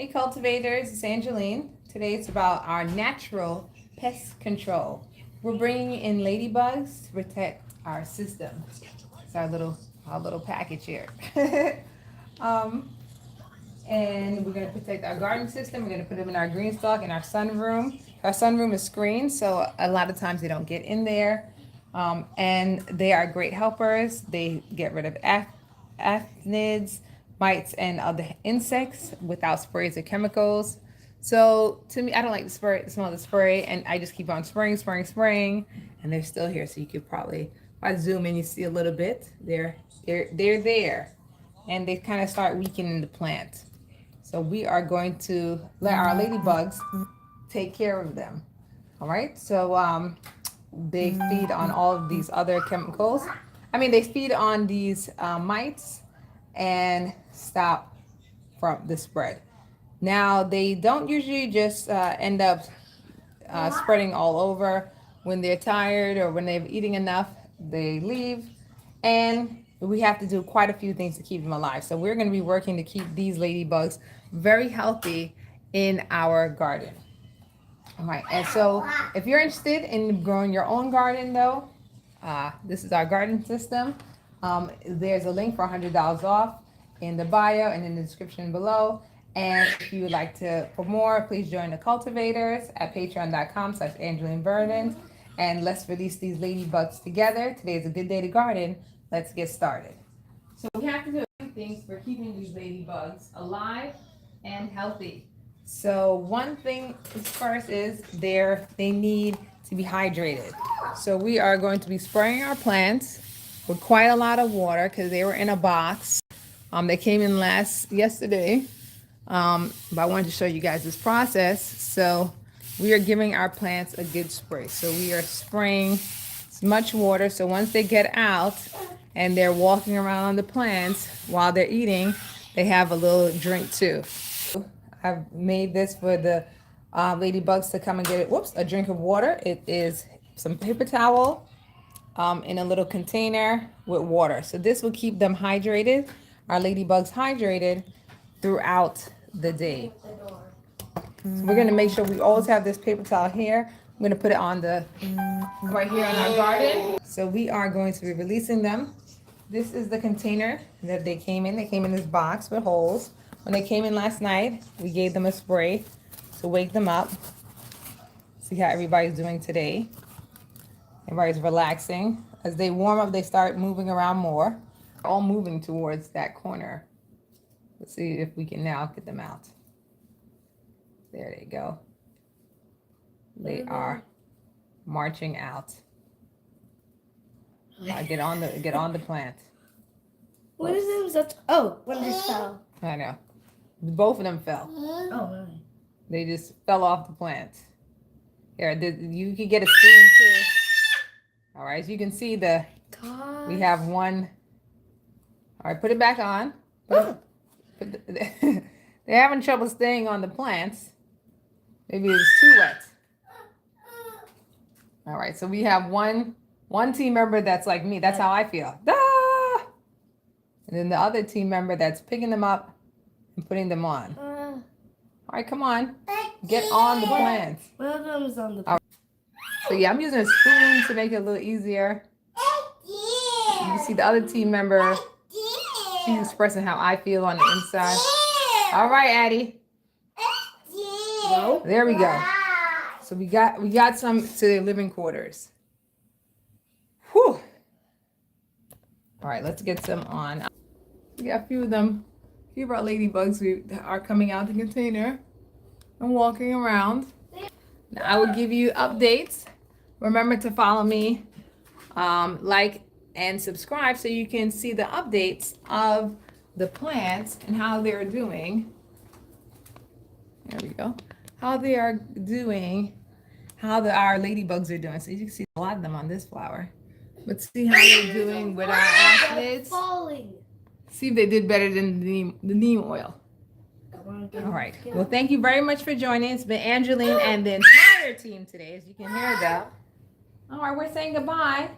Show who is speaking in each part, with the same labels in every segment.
Speaker 1: Hey cultivators, it's Angeline. Today it's about our natural pest control. We're bringing in ladybugs to protect our system. It's our little package here. um, and we're going to protect our garden system. We're going to put them in our green stalk in our sunroom. Our sunroom is screened, so a lot of times they don't get in there. And they are great helpers. They get rid of aphids, mites, and other insects without sprays or chemicals. So to me, I don't like the smell of the spray, and I just keep on spraying, and they're still here. So you could probably, if I zoom in, you see a little bit. They're there, and they kind of start weakening the plant. So we are going to let our ladybugs take care of them. All right. So they feed on all of these other chemicals. They feed on these mites and stop from the spread. Now, they don't usually just end up spreading all over. When they're tired or when they're eating enough, they leave. And we have to do quite a few things to keep them alive. So we're going to be working to keep these ladybugs very healthy in our garden. All right, and so if you're interested in growing your own garden though, this is our garden system. There's a link for $100 off in the bio and in the description below. And if you would like for more, please join the Cultivators at patreon.com/Angeline Verdant. And let's release these ladybugs together. Today is a good day to garden. Let's get started. So we have to do a few things for keeping these ladybugs alive and healthy. So one thing first is they need to be hydrated. So we are going to be spraying our plants with quite a lot of water because they were in a box. They came in yesterday. But I wanted to show you guys this process. So we are giving our plants a good spray. So we are spraying as much water. So once they get out and they're walking around on the plants while they're eating, they have a little drink too. I've made this for the ladybugs to come and get a drink of water. It is some paper towel in a little container with water. So this will keep them hydrated, our ladybugs hydrated throughout the day. So we're going to make sure we always have this paper towel here. I'm going to put it on right here in our garden. So we are going to be releasing them. This is the container that they came in. They came in this box with holes. When they came in last night, we gave them a spray to wake them up. See how everybody's doing today. Everybody's relaxing. As they warm up, they start moving around more. All moving towards that corner. Let's see if we can now get them out. There they go. They are marching out. Get on the plant.
Speaker 2: What is it? Oh, one just fell.
Speaker 1: I know. Both of them fell.
Speaker 2: Oh, really?
Speaker 1: They just fell off the plant. Here, you can get a spoon too. All right, so you can see we have one. All right, put it back on. They're having trouble staying on the plants. Maybe it's too wet. All right, so we have one team member that's like me. That's how I feel. Ah! And then the other team member that's picking them up and putting them on. All right, come on. Get on the plants.
Speaker 2: One of them is on the
Speaker 1: plant. So yeah, I'm using a spoon to make it a little easier. You can see the other team member. She's expressing how I feel on the inside. All right, Addie. There we go. So we got some to their living quarters. Whew. All right, let's get some on. We got a few of them. A few of our ladybugs who are coming out the container and walking around. Now, I will give you updates. Remember to follow me, like and subscribe so you can see the updates of the plants and how they're doing. There we go. How they are doing, our ladybugs are doing. So you can see a lot of them on this flower. But see how they're doing with our aphids. See if they did better than the neem oil. All right. Well, thank you very much for joining. It's been Angeline and the entire team today, as you can hear them. All right, we're saying goodbye.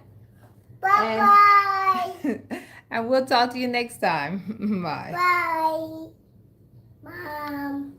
Speaker 3: Bye-bye.
Speaker 1: And we'll talk to you next time. Bye.
Speaker 3: Bye. Mom.